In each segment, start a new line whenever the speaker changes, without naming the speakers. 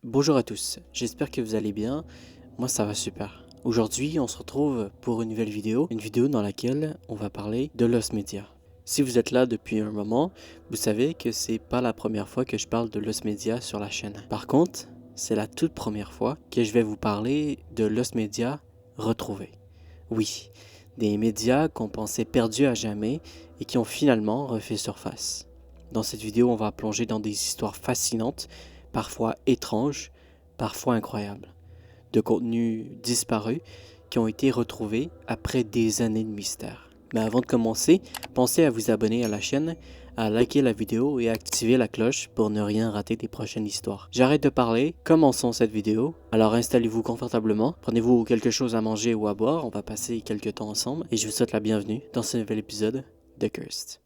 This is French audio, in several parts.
Bonjour à tous, j'espère que vous allez bien. Moi ça va super. Aujourd'hui on se retrouve pour une nouvelle vidéo, dans laquelle on va parler de Lost Media. Si vous êtes là depuis un moment, vous savez que c'est pas la première fois que je parle de Lost Media sur la chaîne. Par contre, c'est la toute première fois que je vais vous parler de Lost Media retrouvés. Oui, des médias qu'on pensait perdus à jamais et qui ont finalement refait surface. Dans cette vidéo, on va plonger dans des histoires fascinantes, parfois étranges, parfois incroyables, de contenus disparus qui ont été retrouvés après des années de mystère. Mais avant de commencer, pensez à vous abonner à la chaîne, à liker la vidéo et à activer la cloche pour ne rien rater des prochaines histoires. J'arrête de parler, commençons cette vidéo. Alors installez-vous confortablement, prenez-vous quelque chose à manger ou à boire, on va passer quelques temps ensemble et je vous souhaite la bienvenue dans ce nouvel épisode de Cursed.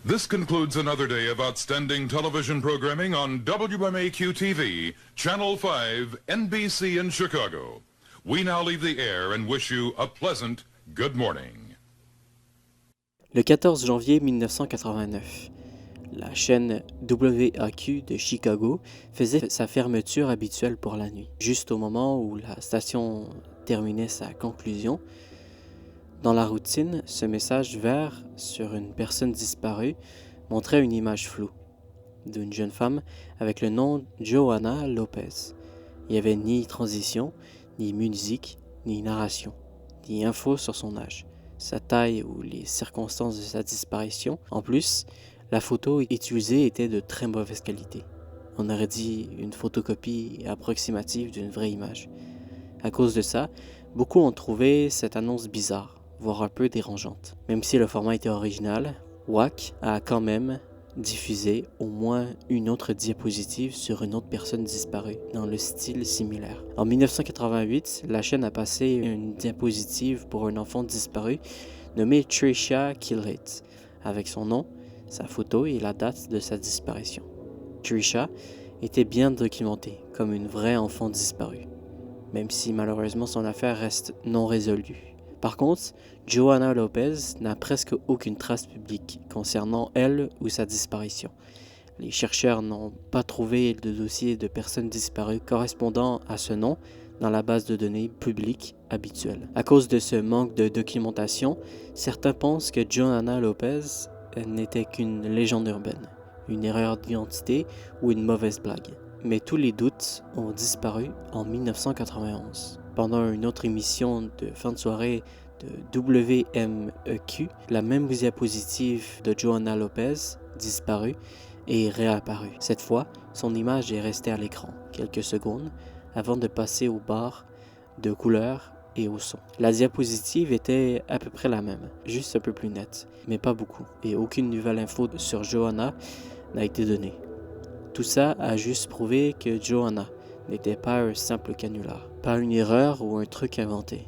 This concludes another day of outstanding television programming on WMAQ-TV, Channel 5, NBC in Chicago. We now leave the air and wish you a pleasant good morning.
Le 14 janvier 1989, la chaîne WAQ de Chicago faisait sa fermeture habituelle pour la nuit. Juste au moment où la station terminait sa conclusion, dans la routine, ce message vert sur une personne disparue montrait une image floue d'une jeune femme avec le nom Johanna Lopez. Il n'y avait ni transition, ni musique, ni narration, ni info sur son âge, sa taille ou les circonstances de sa disparition. En plus, la photo utilisée était de très mauvaise qualité. On aurait dit une photocopie approximative d'une vraie image. À cause de ça, beaucoup ont trouvé cette annonce bizarre, voire un peu dérangeante. Même si le format était original, WAC a quand même diffusé au moins une autre diapositive sur une autre personne disparue, dans le style similaire. En 1988, la chaîne a passé une diapositive pour un enfant disparu nommé Tricia Killett, avec son nom, sa photo et la date de sa disparition. Tricia était bien documentée comme une vraie enfant disparue, même si malheureusement son affaire reste non résolue. Par contre, Johanna Lopez n'a presque aucune trace publique concernant elle ou sa disparition. Les chercheurs n'ont pas trouvé de dossier de personnes disparues correspondant à ce nom dans la base de données publique habituelle. À cause de ce manque de documentation, certains pensent que Johanna Lopez n'était qu'une légende urbaine, une erreur d'identité ou une mauvaise blague. Mais tous les doutes ont disparu en 1991. Pendant une autre émission de fin de soirée de WMEQ, la même diapositive de Johanna Lopez, disparue, est réapparue. Cette fois, son image est restée à l'écran quelques secondes avant de passer au bar de couleur et au son. La diapositive était à peu près la même, juste un peu plus nette, mais pas beaucoup, et aucune nouvelle info sur Johanna n'a été donnée. Tout ça a juste prouvé que Johanna n'était pas un simple canular, pas une erreur ou un truc inventé,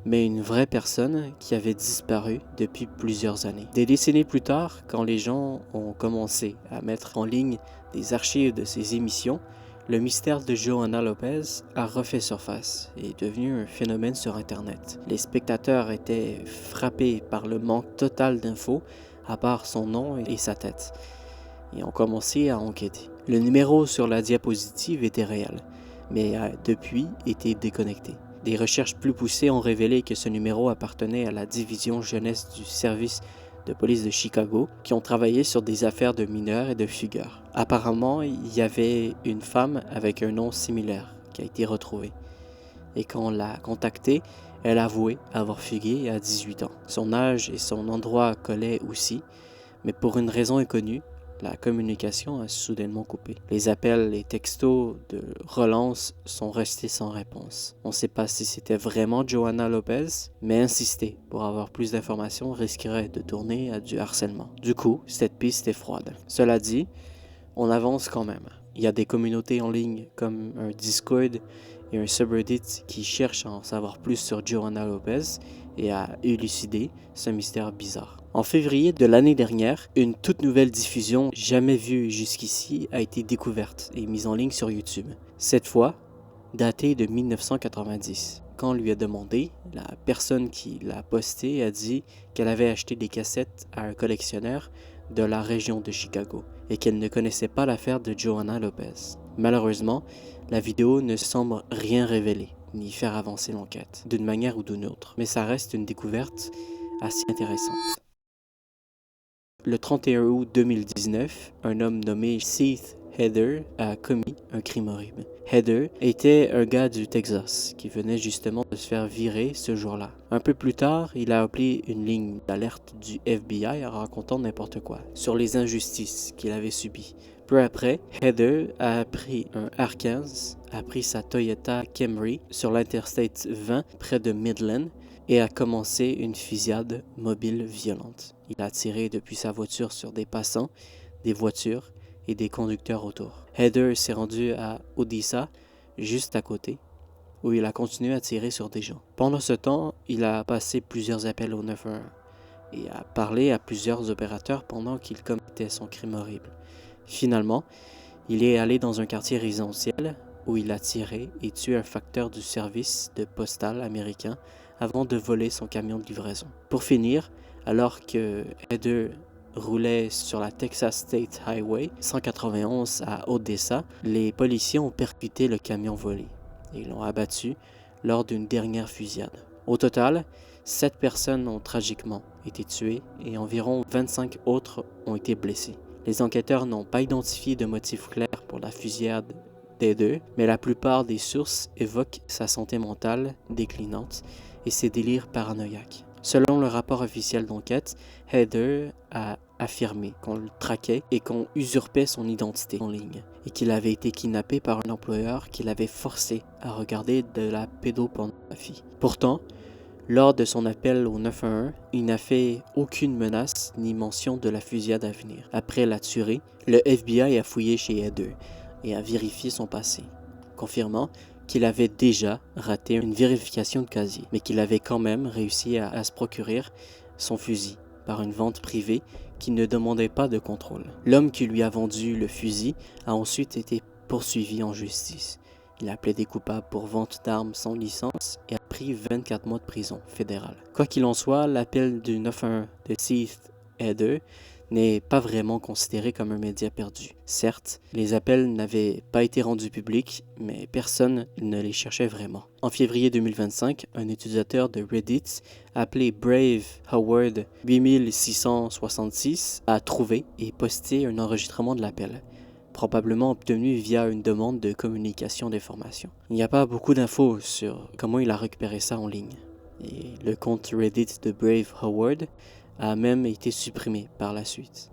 mais une vraie personne qui avait disparu depuis plusieurs années. Des décennies plus tard, quand les gens ont commencé à mettre en ligne des archives de ces émissions, le mystère de Johanna Lopez a refait surface et est devenu un phénomène sur Internet. Les spectateurs étaient frappés par le manque total d'infos, à part son nom et sa tête, et ont commencé à enquêter. Le numéro sur la diapositive était réel, mais a depuis été déconnecté. Des recherches plus poussées ont révélé que ce numéro appartenait à la division jeunesse du service de police de Chicago, qui ont travaillé sur des affaires de mineurs et de fugueurs. Apparemment, il y avait une femme avec un nom similaire qui a été retrouvée. Et quand on l'a contactée, elle avouait avoir fugué à 18 ans. Son âge et son endroit collaient aussi, mais pour une raison inconnue, la communication a soudainement coupé. Les appels, les textos de relance sont restés sans réponse. On ne sait pas si c'était vraiment Johanna Lopez, mais insister pour avoir plus d'informations risquerait de tourner à du harcèlement. Du coup, cette piste est froide. Cela dit, on avance quand même. Il y a des communautés en ligne comme un Discord et un subreddit qui cherchent à en savoir plus sur Johanna Lopez et à élucider ce mystère bizarre. En février de l'année dernière, une toute nouvelle diffusion jamais vue jusqu'ici a été découverte et mise en ligne sur YouTube. Cette fois, datée de 1990. Quand on lui a demandé, la personne qui l'a posté a dit qu'elle avait acheté des cassettes à un collectionneur de la région de Chicago et qu'elle ne connaissait pas l'affaire de Johanna Lopez. Malheureusement, la vidéo ne semble rien révéler ni faire avancer l'enquête d'une manière ou d'une autre, mais ça reste une découverte assez intéressante. Le 31 août 2019, un homme nommé Seth Heather a commis un crime horrible. Heather était un gars du Texas qui venait justement de se faire virer ce jour-là. Un peu plus tard, il a appelé une ligne d'alerte du FBI en racontant n'importe quoi sur les injustices qu'il avait subies. Peu après, Heather a pris un R15, a pris sa Toyota Camry sur l'Interstate 20 près de Midland et a commencé une fusillade mobile violente. Il a tiré depuis sa voiture sur des passants, des voitures et des conducteurs autour. Heather s'est rendu à Odessa, juste à côté, où il a continué à tirer sur des gens. Pendant ce temps, il a passé plusieurs appels au 911 et a parlé à plusieurs opérateurs pendant qu'il commettait son crime horrible. Finalement, il est allé dans un quartier résidentiel où il a tiré et tué un facteur du service de postal américain avant de voler son camion de livraison. Pour finir, alors que Heather roulait sur la Texas State Highway 191 à Odessa, les policiers ont percuté le camion volé et l'ont abattu lors d'une dernière fusillade. Au total, 7 personnes ont tragiquement été tuées et environ 25 autres ont été blessées. Les enquêteurs n'ont pas identifié de motif clair pour la fusillade des deux, mais la plupart des sources évoquent sa santé mentale déclinante et ses délires paranoïaques. Selon le rapport officiel d'enquête, Heather a affirmé qu'on le traquait et qu'on usurpait son identité en ligne et qu'il avait été kidnappé par un employeur qui l'avait forcé à regarder de la pédopornographie. Pourtant, lors de son appel au 911, il n'a fait aucune menace ni mention de la fusillade à venir. Après la tuerie, le FBI a fouillé chez Heather et a vérifié son passé, confirmant qu'il avait déjà raté une vérification de casier, mais qu'il avait quand même réussi à se procurer son fusil par une vente privée qui ne demandait pas de contrôle. L'homme qui lui a vendu le fusil a ensuite été poursuivi en justice. Il a plaidé coupable pour vente d'armes sans licence et a pris 24 mois de prison fédérale. Quoi qu'il en soit, l'appel du 911 de Seth Heather n'est pas vraiment considéré comme un média perdu. Certes, les appels n'avaient pas été rendus publics, mais personne ne les cherchait vraiment. En février 2025, un utilisateur de Reddit appelé Brave Howard 8666 a trouvé et posté un enregistrement de l'appel, probablement obtenu via une demande de communication d'information. Il n'y a pas beaucoup d'infos sur comment il a récupéré ça en ligne. Et le compte Reddit de Brave Howard a même été supprimé par la suite.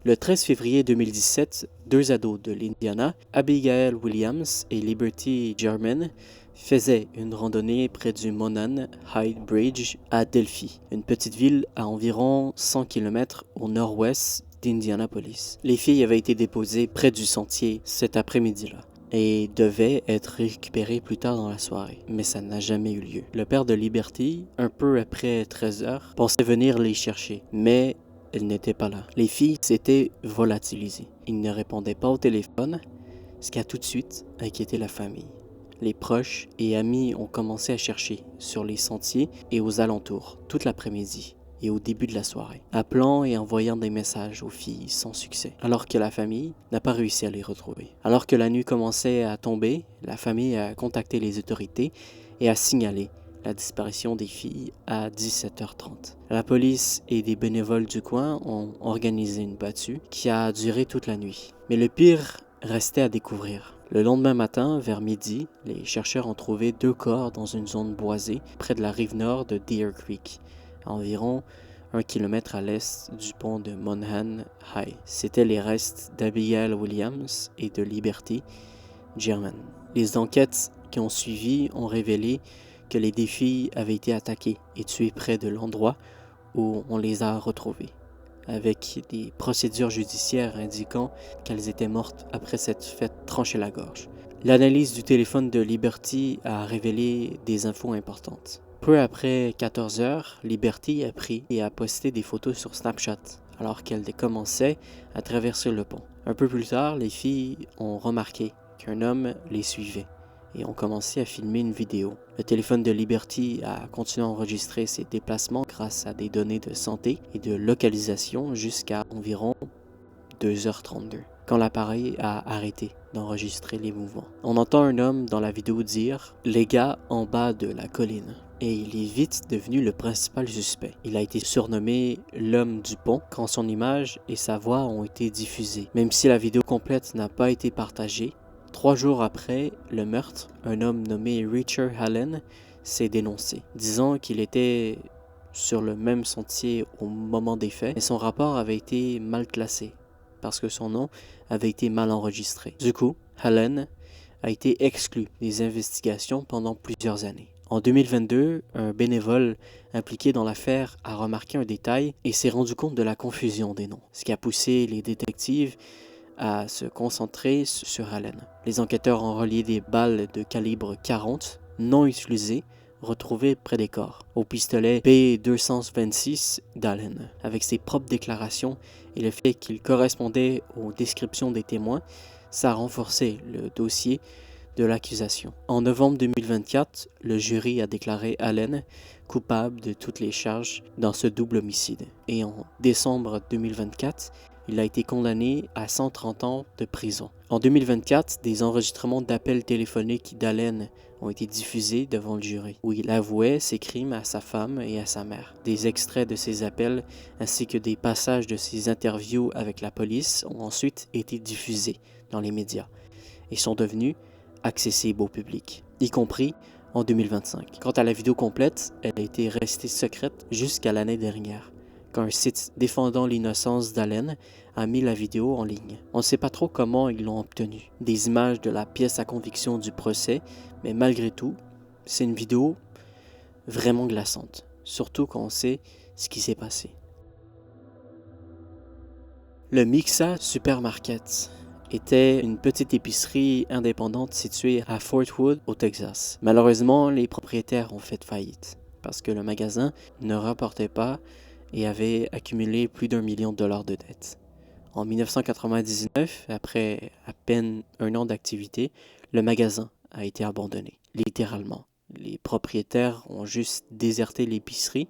Le 13 février 2017, 2 ados de l'Indiana, Abigail Williams et Liberty German, faisaient une randonnée près du Monon High Bridge à Delphi, une petite ville à environ 100 km au nord-ouest d'Indianapolis. Les filles avaient été déposées près du sentier cet après-midi-là et devaient être récupérées plus tard dans la soirée, mais ça n'a jamais eu lieu. Le père de Liberty, un peu après 13 heures, pensait venir les chercher, mais elle n'était pas là. Les filles s'étaient volatilisées. Ils ne répondaient pas au téléphone, ce qui a tout de suite inquiété la famille. Les proches et amis ont commencé à chercher sur les sentiers et aux alentours toute l'après-midi et au début de la soirée, appelant et envoyant des messages aux filles sans succès, alors que la famille n'a pas réussi à les retrouver. Alors que la nuit commençait à tomber, la famille a contacté les autorités et a signalé la disparition des filles à 17h30. La police et des bénévoles du coin ont organisé une battue qui a duré toute la nuit. Mais le pire restait à découvrir. Le lendemain matin, vers midi, les chercheurs ont trouvé 2 corps dans une zone boisée près de la rive nord de Deer Creek, à environ 1 kilomètre à l'est du pont de Monaghan High. C'étaient les restes d'Abigail Williams et de Liberty German. Les enquêtes qui ont suivi ont révélé que les deux filles avaient été attaquées et tuées près de l'endroit où on les a retrouvées, avec des procédures judiciaires indiquant qu'elles étaient mortes après s'être fait trancher la gorge. L'analyse du téléphone de Liberty a révélé des infos importantes. Peu après 14 heures, Liberty a pris et a posté des photos sur Snapchat alors qu'elle commençait à traverser le pont. Un peu plus tard, les filles ont remarqué qu'un homme les suivait et ont commencé à filmer une vidéo. Le téléphone de Liberty a continué à enregistrer ses déplacements grâce à des données de santé et de localisation jusqu'à environ 2h32, quand l'appareil a arrêté d'enregistrer les mouvements. On entend un homme dans la vidéo dire « Les gars en bas de la colline ». Et il est vite devenu le principal suspect. Il a été surnommé l'homme du pont quand son image et sa voix ont été diffusées. Même si la vidéo complète n'a pas été partagée, 3 jours après le meurtre, un homme nommé Richard Allen s'est dénoncé, disant qu'il était sur le même sentier au moment des faits, mais son rapport avait été mal classé parce que son nom avait été mal enregistré. Du coup, Allen a été exclu des investigations pendant plusieurs années. En 2022, un bénévole impliqué dans l'affaire a remarqué un détail et s'est rendu compte de la confusion des noms, ce qui a poussé les détectives à se concentrer sur Allen. Les enquêteurs ont relié des balles de calibre 40 non utilisées retrouvées près des corps au pistolet P226 d'Allen. Avec ses propres déclarations et le fait qu'il correspondait aux descriptions des témoins, ça a renforcé le dossier de l'accusation. En novembre 2024, le jury a déclaré Allen coupable de toutes les charges dans ce double homicide. Et en décembre 2024, il a été condamné à 130 ans de prison. En 2024, des enregistrements d'appels téléphoniques d'Allen ont été diffusés devant le jury, où il avouait ses crimes à sa femme et à sa mère. Des extraits de ces appels ainsi que des passages de ses interviews avec la police ont ensuite été diffusés dans les médias et sont devenus accessible au public, y compris en 2025. Quant à la vidéo complète, elle a été restée secrète jusqu'à l'année dernière, quand un site défendant l'innocence d'Allen a mis la vidéo en ligne. On ne sait pas trop comment ils l'ont obtenue. Des images de la pièce à conviction du procès, mais malgré tout, c'est une vidéo vraiment glaçante, surtout quand on sait ce qui s'est passé. Le Mixa Supermarket était une petite épicerie indépendante située à Fort Wood, au Texas. Malheureusement, les propriétaires ont fait faillite parce que le magasin ne rapportait pas et avait accumulé plus d'1 million de dollars de dettes. En 1999, après à peine 1 an d'activité, le magasin a été abandonné, littéralement. Les propriétaires ont juste déserté l'épicerie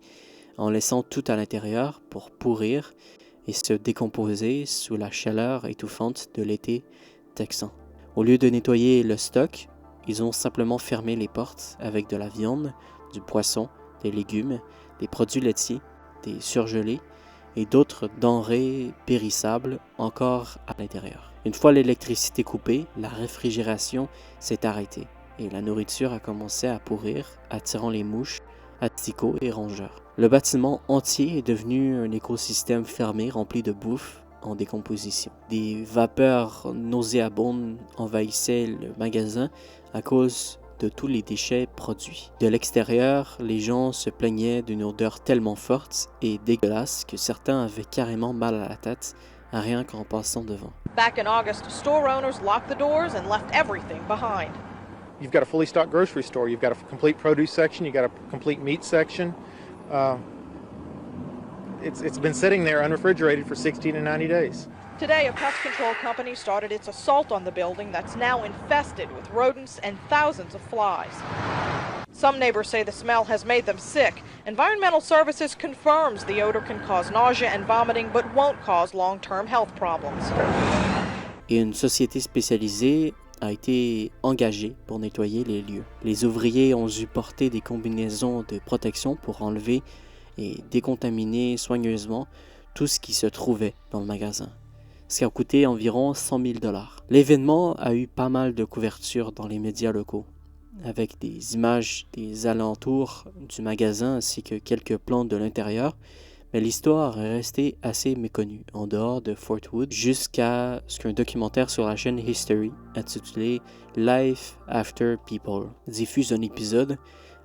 en laissant tout à l'intérieur pour pourrir et se décomposer sous la chaleur étouffante de l'été texan. Au lieu de nettoyer le stock, ils ont simplement fermé les portes avec de la viande, du poisson, des légumes, des produits laitiers, des surgelés et d'autres denrées périssables encore à l'intérieur. Une fois l'électricité coupée, la réfrigération s'est arrêtée et la nourriture a commencé à pourrir, attirant les mouches, asticots et rongeurs. Le bâtiment entier est devenu un écosystème fermé rempli de bouffe en décomposition. Des vapeurs nauséabondes envahissaient le magasin à cause de tous les déchets produits. De l'extérieur, les gens se plaignaient d'une odeur tellement forte et dégueulasse que certains avaient carrément mal à la tête à rien qu'en passant devant.
Back in August, store owners locked the doors and left everything behind.
You've got a fully stocked grocery store. You've got a complete produce section. You've got a complete meat section. It's been sitting there unrefrigerated for 60 to 90 days.
Today, a pest control company started its assault on the building that's now infested with rodents and thousands of flies. Some neighbors say the smell has made them sick. Environmental Services confirms the odor can cause nausea and vomiting, but won't cause long-term health problems.
Et une société spécialisée a été engagée pour nettoyer les lieux. Les ouvriers ont dû porter des combinaisons de protection pour enlever et décontaminer soigneusement tout ce qui se trouvait dans le magasin, ce qui a coûté environ 100 000 $. L'événement a eu pas mal de couverture dans les médias locaux, avec des images des alentours du magasin ainsi que quelques plans de l'intérieur, Mais l'histoire est restée assez méconnue en dehors de Fort Wood jusqu'à ce qu'un documentaire sur la chaîne History intitulé Life After People diffuse un épisode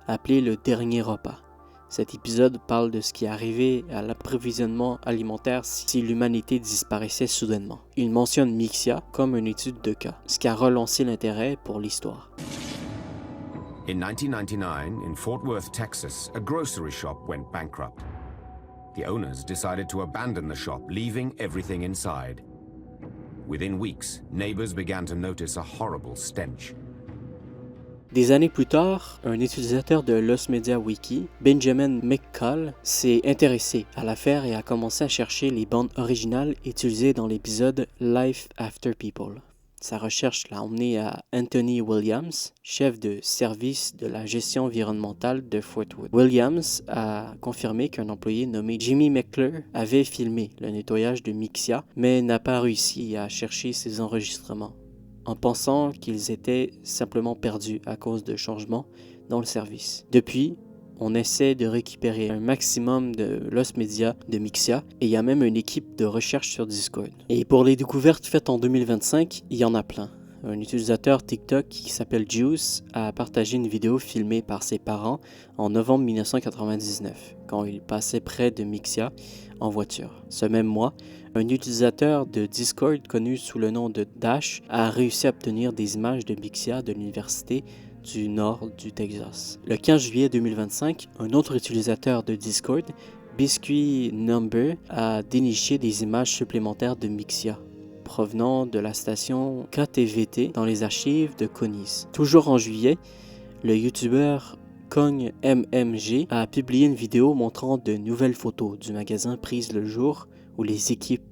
appelé Le Dernier Repas. Cet épisode parle de ce qui est arrivé à l'approvisionnement alimentaire si l'humanité disparaissait soudainement. Il mentionne Mixia comme une étude de cas, ce qui a relancé l'intérêt pour l'histoire.
In 1999, in Fort Worth, Texas, a grocery shop went bankrupt. The owners decided to abandon the shop, leaving everything inside. Within weeks, neighbors began to notice a horrible stench.
Des années plus tard, un utilisateur de Lost Media Wiki, Benjamin McCall, s'est intéressé à l'affaire et a commencé à chercher les bandes originales utilisées dans l'épisode Life After People. Sa recherche l'a emmené à Anthony Williams, chef de service de la gestion environnementale de Fort Wood. Williams a confirmé qu'un employé nommé Jimmy McClure avait filmé le nettoyage de Mixia, mais n'a pas réussi à chercher ses enregistrements, en pensant qu'ils étaient simplement perdus à cause de changements dans le service. Depuis, on essaie de récupérer un maximum de Lost Media de Mixia et il y a même une équipe de recherche sur Discord. Et pour les découvertes faites en 2025, il y en a plein. Un utilisateur TikTok qui s'appelle Juice a partagé une vidéo filmée par ses parents en novembre 1999, quand il passait près de Mixia en voiture. Ce même mois, un utilisateur de Discord connu sous le nom de Dash a réussi à obtenir des images de Mixia de l'université du nord du Texas. Le 15 juillet 2025, un autre utilisateur de Discord, Biscuit Number, a déniché des images supplémentaires de Mixia provenant de la station KTVT dans les archives de Conis. Toujours en juillet, le youtubeur Kong MMG a publié une vidéo montrant de nouvelles photos du magasin prises le jour où les équipes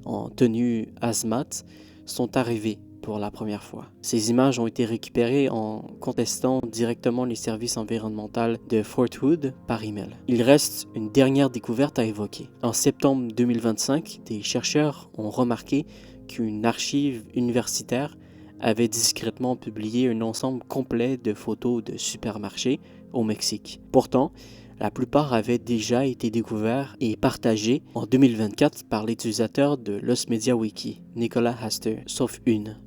en tenue hazmat sont arrivées pour la première fois. Ces images ont été récupérées en contestant directement les services environnementaux de Fort Wood par email. Il reste une dernière découverte à évoquer. En septembre 2025, des chercheurs ont remarqué qu'une archive universitaire avait discrètement publié un ensemble complet de photos de supermarchés au Mexique. Pourtant, la plupart avaient déjà été découverts et partagés en 2024 par l'utilisateur de Lost Media Wiki, Nicolas Haster, sauf une.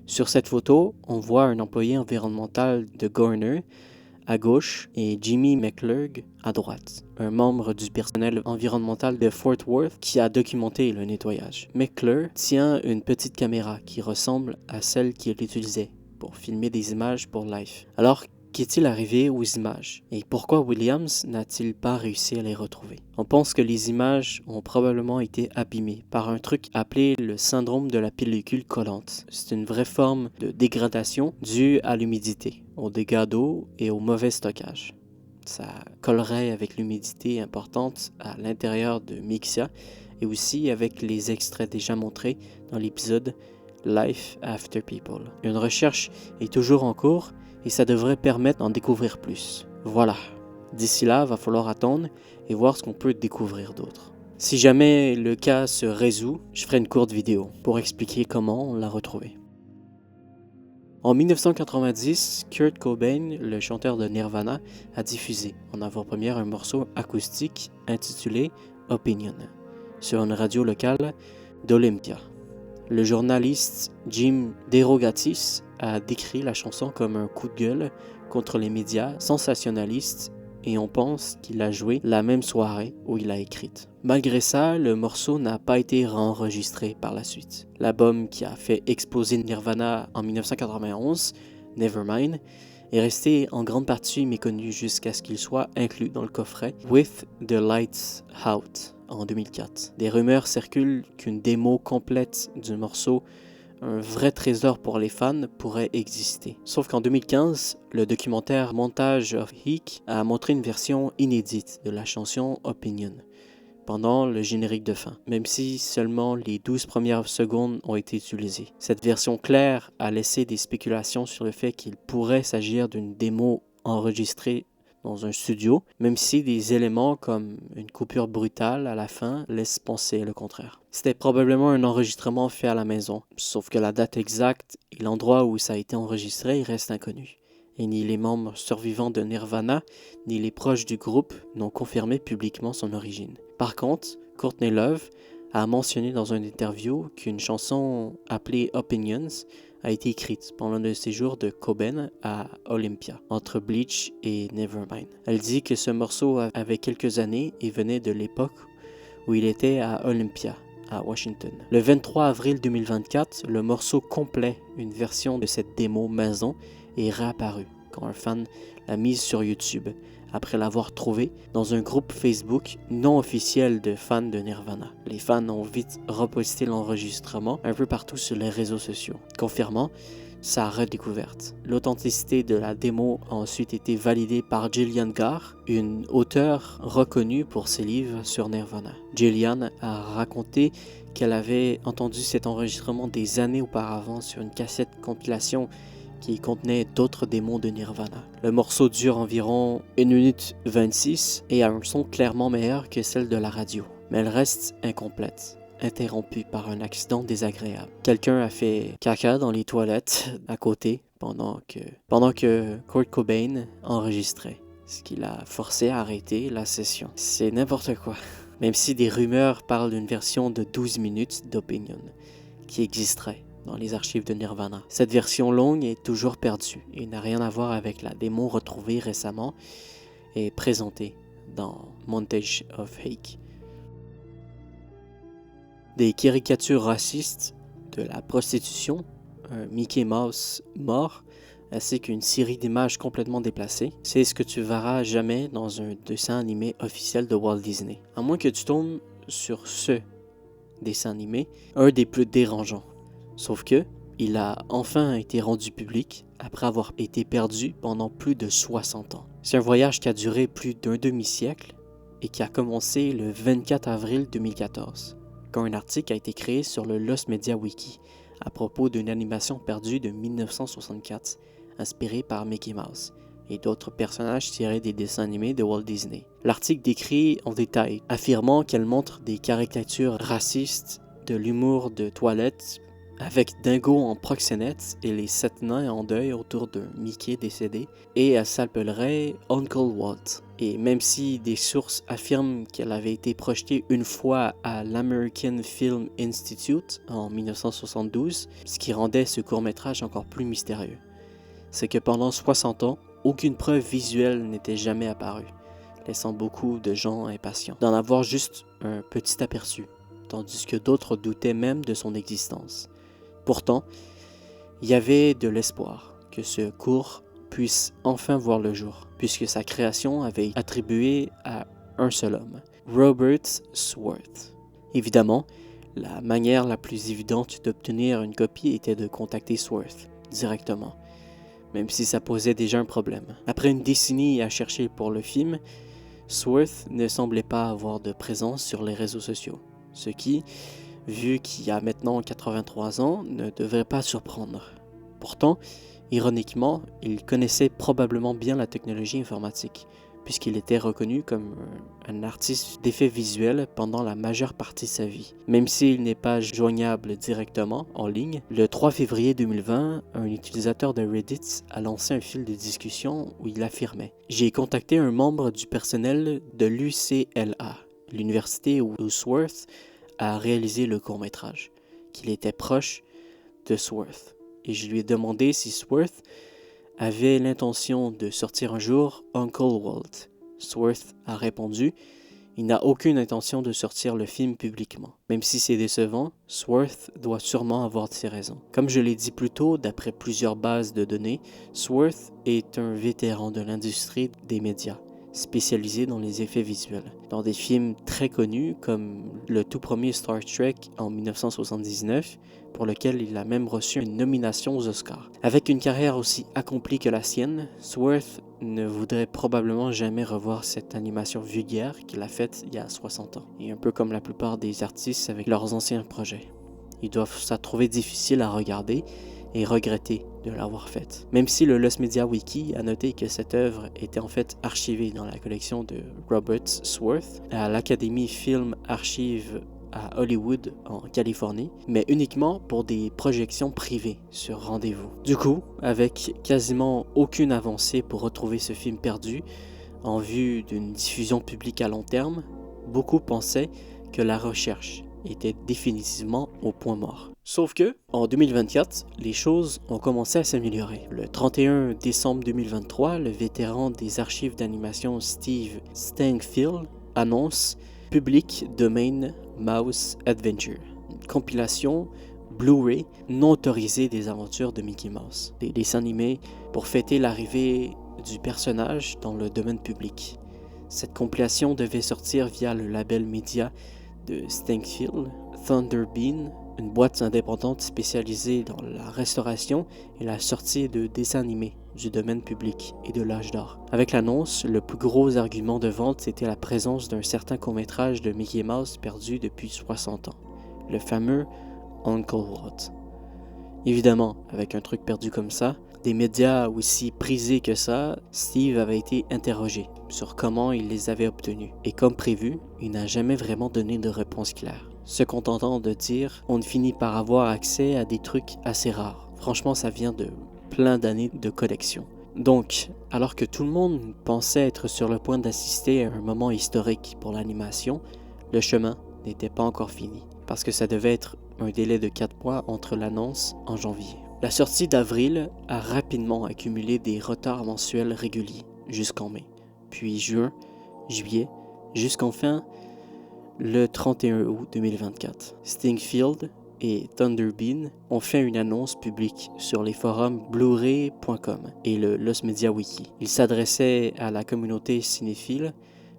Sur cette photo, on voit un employé environnemental de Garner à gauche et Jimmy McClurg à droite, un membre du personnel environnemental de Fort Worth qui a documenté le nettoyage. McClurg tient une petite caméra qui ressemble à celle qu'il utilisait pour filmer des images pour Life. Alors, qu'est-il arrivé aux images et pourquoi Williams n'a-t-il pas réussi à les retrouver? On pense que les images ont probablement été abîmées par un truc appelé le syndrome de la pellicule collante. C'est une vraie forme de dégradation due à l'humidité, aux dégâts d'eau et au mauvais stockage. Ça collerait avec l'humidité importante à l'intérieur de Mixia et aussi avec les extraits déjà montrés dans l'épisode Life After People. Une recherche est toujours en cours et ça devrait permettre d'en découvrir plus. Voilà. D'ici là, va falloir attendre et voir ce qu'on peut découvrir d'autre. Si jamais le cas se résout, je ferai une courte vidéo pour expliquer comment on l'a retrouvé. En 1990, Kurt Cobain, le chanteur de Nirvana, a diffusé en avant-première un morceau acoustique intitulé Opinion sur une radio locale d'Olympia. Le journaliste Jim DeRogatis a décrit la chanson comme un coup de gueule contre les médias sensationnalistes et on pense qu'il a joué la même soirée où il l'a écrite. Malgré ça, le morceau n'a pas été réenregistré par la suite. L'album qui a fait exploser Nirvana en 1991, Nevermind, est resté en grande partie méconnu jusqu'à ce qu'il soit inclus dans le coffret With the Lights Out en 2004. Des rumeurs circulent qu'une démo complète du morceau, un vrai trésor pour les fans, pourrait exister. Sauf qu'en 2015, le documentaire Montage of Heek a montré une version inédite de la chanson Opinion pendant le générique de fin, même si seulement les 12 premières secondes ont été utilisées. Cette version claire a laissé des spéculations sur le fait qu'il pourrait s'agir d'une démo enregistrée dans un studio, même si des éléments comme une coupure brutale à la fin laissent penser le contraire. C'était probablement un enregistrement fait à la maison, sauf que la date exacte et l'endroit où ça a été enregistré restent inconnus. Et ni les membres survivants de Nirvana, ni les proches du groupe n'ont confirmé publiquement son origine. Par contre, Courtney Love a mentionné dans une interview qu'une chanson appelée Opinions a été écrite pendant le séjour de Cobain à Olympia, entre Bleach et Nevermind. Elle dit que ce morceau avait quelques années et venait de l'époque où il était à Olympia, à Washington. Le 23 avril 2024, le morceau complet, une version de cette démo maison, est réapparu quand un fan l'a mise sur YouTube après l'avoir trouvé dans un groupe Facebook non officiel de fans de Nirvana. Les fans ont vite reposté l'enregistrement un peu partout sur les réseaux sociaux, confirmant sa redécouverte. L'authenticité de la démo a ensuite été validée par Gillian Carr, une auteure reconnue pour ses livres sur Nirvana. Gillian a raconté qu'elle avait entendu cet enregistrement des années auparavant sur une cassette compilation qui contenait d'autres démos de Nirvana. Le morceau dure environ 1 minute 26 et a un son clairement meilleur que celle de la radio, mais elle reste incomplète, interrompue par un accident désagréable. Quelqu'un a fait caca dans les toilettes à côté pendant que Kurt Cobain enregistrait, ce qui l'a forcé à arrêter la session. C'est n'importe quoi. Même si des rumeurs parlent d'une version de 12 minutes d'Opinion qui existerait dans les archives de Nirvana. Cette version longue est toujours perdue et n'a rien à voir avec la démo retrouvée récemment et présentée dans Montage of Hate. Des caricatures racistes, de la prostitution, un Mickey Mouse mort, ainsi qu'une série d'images complètement déplacées, c'est ce que tu verras jamais dans un dessin animé officiel de Walt Disney. À moins que tu tombes sur ce dessin animé, un des plus dérangeants. Sauf que, il a enfin été rendu public après avoir été perdu pendant plus de 60 ans. C'est un voyage qui a duré plus d'un demi-siècle et qui a commencé le 24 avril 2014, quand un article a été créé sur le Lost Media Wiki à propos d'une animation perdue de 1964, inspirée par Mickey Mouse et d'autres personnages tirés des dessins animés de Walt Disney. L'article décrit en détail, affirmant qu'elle montre des caricatures racistes, de l'humour de toilette, avec Dingo en proxénète et les 7 nains en deuil autour d'un Mickey décédé, et elle s'appellerait Uncle Walt. Et même si des sources affirment qu'elle avait été projetée une fois à l'American Film Institute en 1972, ce qui rendait ce court-métrage encore plus mystérieux, c'est que pendant 60 ans, aucune preuve visuelle n'était jamais apparue, laissant beaucoup de gens impatients d'en avoir juste un petit aperçu, tandis que d'autres doutaient même de son existence. Pourtant, il y avait de l'espoir que ce cours puisse enfin voir le jour, puisque sa création avait été attribuée à un seul homme, Robert Swarth. Évidemment, la manière la plus évidente d'obtenir une copie était de contacter Swarth directement, même si ça posait déjà un problème. Après une décennie à chercher pour le film, Swarth ne semblait pas avoir de présence sur les réseaux sociaux, ce qui, vu qu'il a maintenant 83 ans, ne devrait pas surprendre. Pourtant, ironiquement, il connaissait probablement bien la technologie informatique, puisqu'il était reconnu comme un artiste d'effets visuels pendant la majeure partie de sa vie. Même s'il n'est pas joignable directement en ligne, le 3 février 2020, un utilisateur de Reddit a lancé un fil de discussion où il affirmait « J'ai contacté un membre du personnel de l'UCLA, l'université où Swarth a réalisé le court-métrage, qu'il était proche de Swarth, et je lui ai demandé si Swarth avait l'intention de sortir un jour Uncle Walt. Swarth a répondu « Il n'a aucune intention de sortir le film publiquement. » Même si c'est décevant, Swarth doit sûrement avoir ses raisons. Comme je l'ai dit plus tôt, d'après plusieurs bases de données, Swarth est un vétéran de l'industrie des médias, spécialisé dans les effets visuels, dans des films très connus comme le tout premier Star Trek en 1979, pour lequel il a même reçu une nomination aux Oscars. Avec une carrière aussi accomplie que la sienne, Swarth ne voudrait probablement jamais revoir cette animation vulgaire qu'il a faite il y a 60 ans, et un peu comme la plupart des artistes avec leurs anciens projets. Ils doivent se trouver difficile à regarder et regretter de l'avoir faite. Même si le Lost Media Wiki a noté que cette œuvre était en fait archivée dans la collection de Robert Swarth à l'Academy Film Archive à Hollywood, en Californie, mais uniquement pour des projections privées sur rendez-vous. Du coup, avec quasiment aucune avancée pour retrouver ce film perdu, en vue d'une diffusion publique à long terme, beaucoup pensaient que la recherche était définitivement au point mort. Sauf que, en 2024, les choses ont commencé à s'améliorer. Le 31 décembre 2023, le vétéran des archives d'animation Steve Stangfield annonce Public Domain Mouse Adventure, une compilation Blu-ray non autorisée des aventures de Mickey Mouse, des dessins animés pour fêter l'arrivée du personnage dans le domaine public. Cette compilation devait sortir via le label média de Stangfield, Thunderbean, une boîte indépendante spécialisée dans la restauration et la sortie de dessins animés du domaine public et de l'âge d'or. Avec l'annonce, le plus gros argument de vente c'était la présence d'un certain court-métrage de Mickey Mouse perdu depuis 60 ans, le fameux Uncle Walt. Évidemment, avec un truc perdu comme ça, des médias aussi prisés que ça, Steve avait été interrogé sur comment il les avait obtenus. Et comme prévu, il n'a jamais vraiment donné de réponse claire, se contentant de dire « on finit par avoir accès à des trucs assez rares ». Franchement, ça vient de plein d'années de collection. Donc, alors que tout le monde pensait être sur le point d'assister à un moment historique pour l'animation, le chemin n'était pas encore fini, parce que ça devait être un délai de 4 mois entre l'annonce en janvier. La sortie d'avril a rapidement accumulé des retards mensuels réguliers jusqu'en mai, puis juin, juillet, jusqu'enfin le 31 août 2024. Stangfield et Thunderbean ont fait une annonce publique sur les forums blu-ray.com et le Lost Media Wiki. Ils s'adressaient à la communauté cinéphile,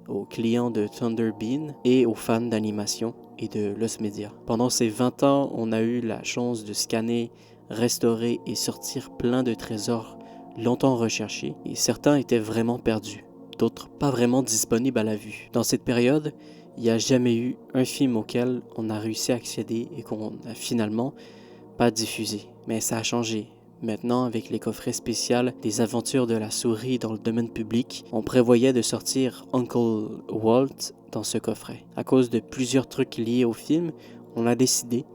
aux clients de Thunderbean et aux fans d'animation et de Lost Media. Pendant ces 20 ans, on a eu la chance de scanner, restaurer et sortir plein de trésors longtemps recherchés et certains étaient vraiment perdus, d'autres pas vraiment disponibles à la vue. Dans cette période, il n'y a jamais eu un film auquel on a réussi à accéder et qu'on n'a finalement pas diffusé. Mais ça a changé. Maintenant, avec les coffrets spéciaux des aventures de la souris dans le domaine public, on prévoyait de sortir Uncle Walt dans ce coffret. À cause de plusieurs trucs liés au film, on a décidé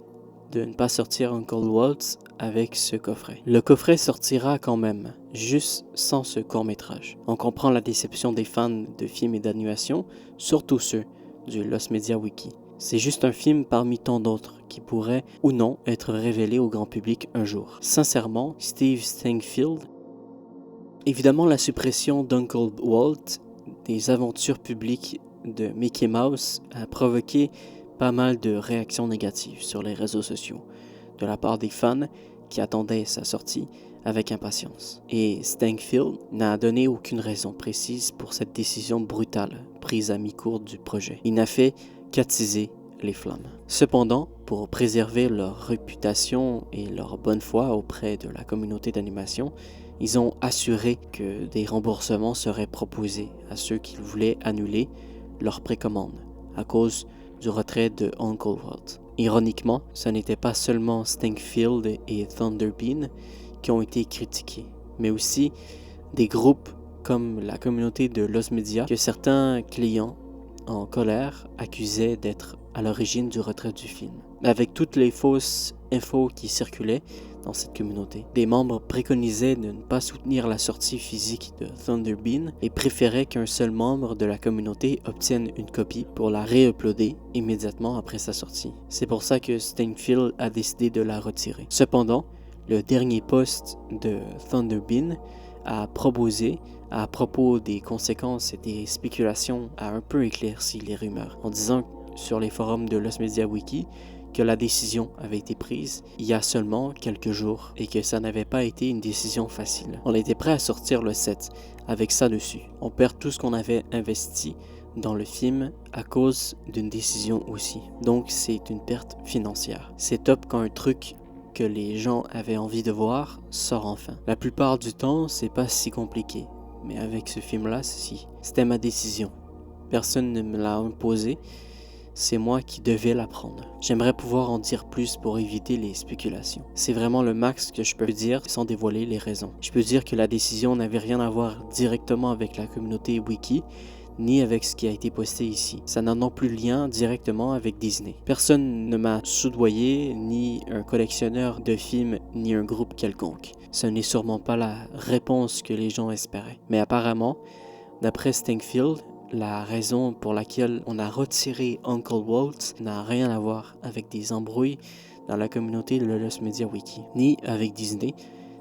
de ne pas sortir Uncle Walt avec ce coffret. Le coffret sortira quand même, juste sans ce court-métrage. On comprend la déception des fans de films et d'animation, surtout ceux du Lost Media Wiki. C'est juste un film parmi tant d'autres qui pourrait ou non être révélé au grand public un jour. Sincèrement, Steve Stangfield, évidemment la suppression d'Uncle Walt des aventures publiques de Mickey Mouse a provoqué pas mal de réactions négatives sur les réseaux sociaux de la part des fans qui attendaient sa sortie avec impatience. Et Stangfield n'a donné aucune raison précise pour cette décision brutale prise à mi-cours du projet. Il n'a fait qu'attiser les flammes. Cependant, pour préserver leur réputation et leur bonne foi auprès de la communauté d'animation, ils ont assuré que des remboursements seraient proposés à ceux qui voulaient annuler leur précommande à cause du retrait de Uncle Walt. Ironiquement, ce n'était pas seulement Stangfield et Thunderbean qui ont été critiqués, mais aussi des groupes comme la communauté de Lost Media que certains clients en colère accusaient d'être à l'origine du retrait du film. Avec toutes les fausses infos qui circulaient dans cette communauté, des membres préconisaient de ne pas soutenir la sortie physique de Thunderbean et préféraient qu'un seul membre de la communauté obtienne une copie pour la réuploader immédiatement après sa sortie. C'est pour ça que Stangfield a décidé de la retirer. Cependant, le dernier post de Thunderbean a proposé, à propos des conséquences et des spéculations, a un peu éclairci les rumeurs, en disant sur les forums de Lost Media Wiki que la décision avait été prise il y a seulement quelques jours et que ça n'avait pas été une décision facile. On était prêt à sortir le 7 avec ça dessus. On perd tout ce qu'on avait investi dans le film à cause d'une décision aussi. Donc c'est une perte financière. C'est top quand un truc que les gens avaient envie de voir sort enfin. La plupart du temps, c'est pas si compliqué. Mais avec ce film-là, si. C'était ma décision. Personne ne me l'a imposé. C'est moi qui devais la prendre. J'aimerais pouvoir en dire plus pour éviter les spéculations. C'est vraiment le max que je peux dire sans dévoiler les raisons. Je peux dire que la décision n'avait rien à voir directement avec la communauté Wiki, ni avec ce qui a été posté ici. Ça n'a non plus lien directement avec Disney. Personne ne m'a soudoyé, ni un collectionneur de films, ni un groupe quelconque. Ce n'est sûrement pas la réponse que les gens espéraient. Mais apparemment, d'après Stangfield, la raison pour laquelle on a retiré Uncle Walt n'a rien à voir avec des embrouilles dans la communauté de le Lost Media Wiki, ni avec Disney,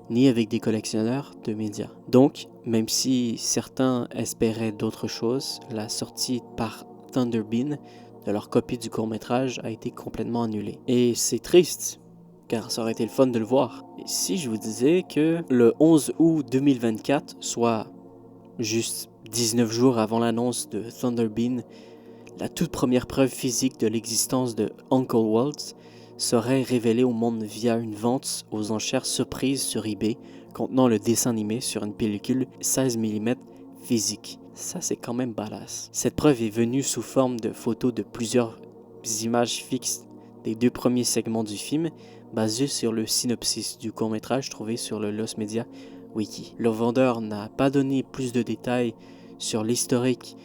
ni avec des collectionneurs de médias. Donc, même si certains espéraient d'autres choses, la sortie par Thunderbean de leur copie du court-métrage a été complètement annulée. Et c'est triste, car ça aurait été le fun de le voir. Et si je vous disais que le 11 août 2024, soit juste 19 jours avant l'annonce de Thunderbean, la toute première preuve physique de l'existence de Uncle Walt serait révélée au monde via une vente aux enchères surprise sur eBay contenant le dessin animé sur une pellicule 16 mm physique. Ça, c'est quand même badass. Cette preuve est venue sous forme de photos de plusieurs images fixes des 2 premiers segments du film, basées sur le synopsis du court-métrage trouvé sur le Lost Media Wiki. Le vendeur n'a pas donné plus de détails sur l'historique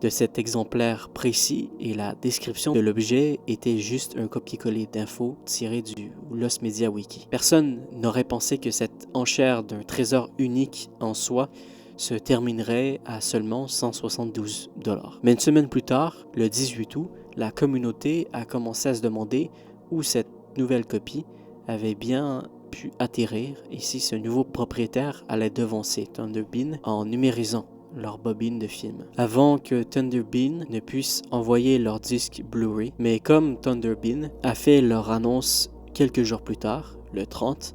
de cet exemplaire précis et la description de l'objet était juste un copier-coller d'infos tirées du Lost Media Wiki. Personne n'aurait pensé que cette enchère d'un trésor unique en soi se terminerait à seulement 172 $. Mais une semaine plus tard, le 18 août, la communauté a commencé à se demander où cette nouvelle copie avait bien pu atterrir et si ce nouveau propriétaire allait devancer Thunderbean en numérisant leur bobine de film, avant que Thunderbean ne puisse envoyer leur disque Blu-ray. Mais comme Thunderbean a fait leur annonce quelques jours plus tard, le 30,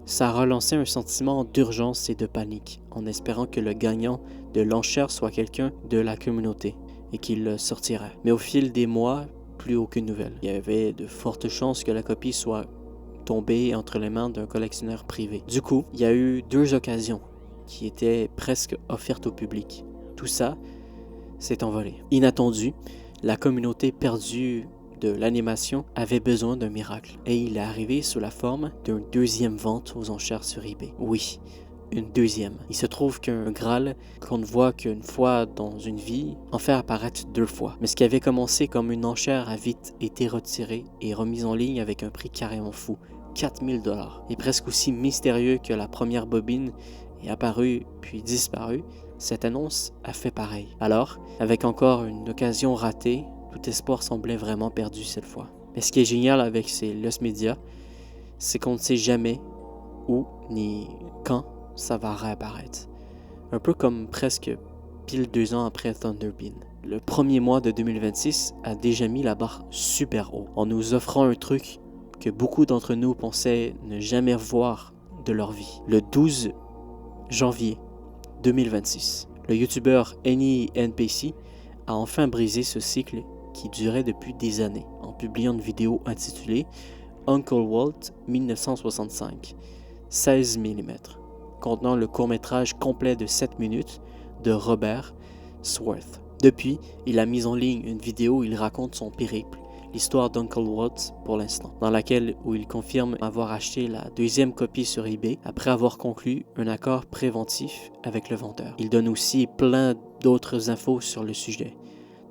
ça a relancé un sentiment d'urgence et de panique, en espérant que le gagnant de l'enchère soit quelqu'un de la communauté et qu'il le sortirait. Mais au fil des mois, plus aucune nouvelle. Il y avait de fortes chances que la copie soit tombée entre les mains d'un collectionneur privé. Du coup, il y a eu 2 occasions qui étaient presque offertes au public. Tout ça s'est envolé. Inattendu, la communauté perdue de l'animation avait besoin d'un miracle et il est arrivé sous la forme d'une 2e vente aux enchères sur eBay. Oui, une 2e. Il se trouve qu'un Graal qu'on ne voit qu'une fois dans une vie en fait apparaître 2 fois. Mais ce qui avait commencé comme une enchère a vite été retiré et remis en ligne avec un prix carrément fou, 4000 $. Et presque aussi mystérieux que la première bobine est apparue puis disparue, cette annonce a fait pareil. Alors, avec encore une occasion ratée, tout espoir semblait vraiment perdu cette fois. Mais ce qui est génial avec ces Lost Media, c'est qu'on ne sait jamais où ni quand ça va réapparaître. Un peu comme presque pile 2 ans après Thunderbean. Le premier mois de 2026 a déjà mis la barre super haut, en nous offrant un truc que beaucoup d'entre nous pensaient ne jamais voir de leur vie. Le 12 janvier 2026, le youtubeur NPC a enfin brisé ce cycle qui durait depuis des années en publiant une vidéo intitulée Uncle Walt 1965, 16 mm, contenant le court-métrage complet de 7 minutes de Robert Swarth. Depuis, il a mis en ligne une vidéo où il raconte son périple, l'histoire d'Uncle Walt pour l'instant, dans laquelle où il confirme avoir acheté la 2e copie sur eBay après avoir conclu un accord préventif avec le vendeur. Il donne aussi plein d'autres infos sur le sujet.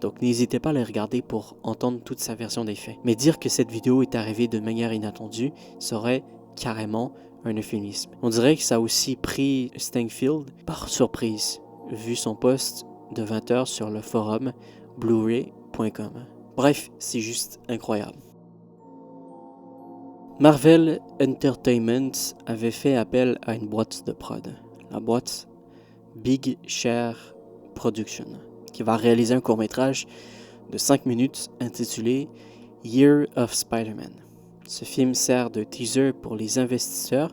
Donc n'hésitez pas à les regarder pour entendre toute sa version des faits. Mais dire que cette vidéo est arrivée de manière inattendue serait carrément un euphémisme. On dirait que ça a aussi pris Stangfield par surprise, vu son post de 20h sur le forum blu-ray.com. Bref, c'est juste incroyable. Marvel Entertainment avait fait appel à une boîte de prod, la boîte Big Share Production, qui va réaliser un court-métrage de 5 minutes intitulé Year of Spider-Man. Ce film sert de teaser pour les investisseurs,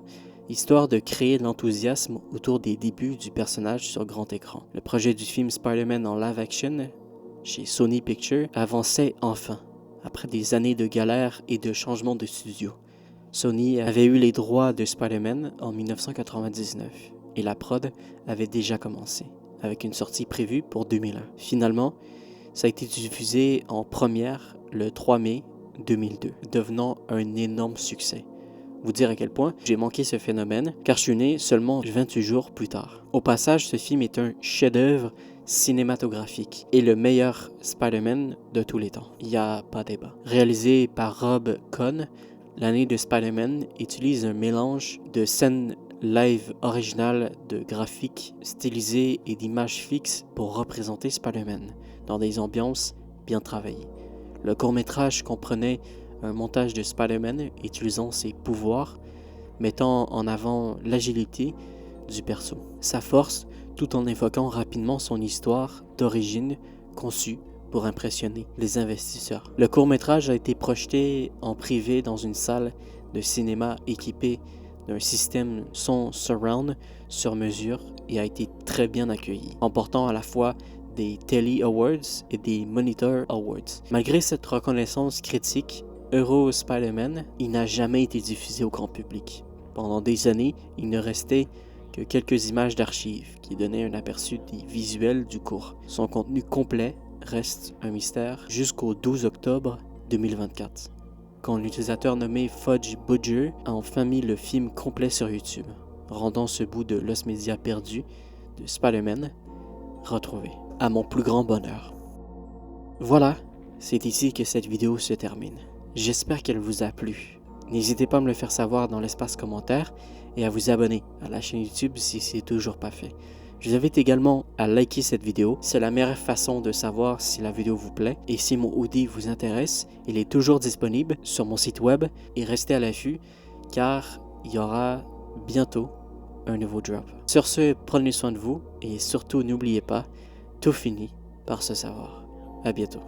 histoire de créer de l'enthousiasme autour des débuts du personnage sur grand écran. Le projet du film Spider-Man en live-action chez Sony Pictures avançait enfin, après des années de galères et de changements de studio. Sony avait eu les droits de Spider-Man en 1999 et la prod avait déjà commencé, avec une sortie prévue pour 2001. Finalement, ça a été diffusé en première le 3 mai 2002, devenant un énorme succès. Vous dire à quel point j'ai manqué ce phénomène, car je suis né seulement 28 jours plus tard. Au passage, ce film est un chef-d'œuvre cinématographique et le meilleur Spider-Man de tous les temps. Il n'y a pas débat. Réalisé par Rob Cohn, l'année de Spider-Man utilise un mélange de scènes live original de graphiques stylisés et d'images fixes pour représenter Spider-Man dans des ambiances bien travaillées. Le court-métrage comprenait un montage de Spider-Man utilisant ses pouvoirs, mettant en avant l'agilité du perso, sa force, tout en évoquant rapidement son histoire d'origine conçue pour impressionner les investisseurs. Le court-métrage a été projeté en privé dans une salle de cinéma équipée d'un système son surround sur mesure et a été très bien accueilli, remportant à la fois des Telly Awards et des Monitor Awards. Malgré cette reconnaissance critique, Euro Spider-Man, il n'a jamais été diffusé au grand public. Pendant des années, il ne restait que quelques images d'archives qui donnaient un aperçu des visuels du court. Son contenu complet reste un mystère jusqu'au 12 octobre 2024, quand l'utilisateur nommé Fudge Budger a enfin mis le film complet sur YouTube, rendant ce bout de l'os média perdu de Spider-Man retrouvé, à mon plus grand bonheur. Voilà, c'est ici que cette vidéo se termine. J'espère qu'elle vous a plu. N'hésitez pas à me le faire savoir dans l'espace commentaire et à vous abonner à la chaîne YouTube si ce n'est toujours pas fait. Je vous invite également à liker cette vidéo, c'est la meilleure façon de savoir si la vidéo vous plaît et si mon hoodie vous intéresse. Il est toujours disponible sur mon site web et restez à l'affût car il y aura bientôt un nouveau drop. Sur ce, prenez soin de vous et surtout n'oubliez pas, tout finit par se savoir. À bientôt.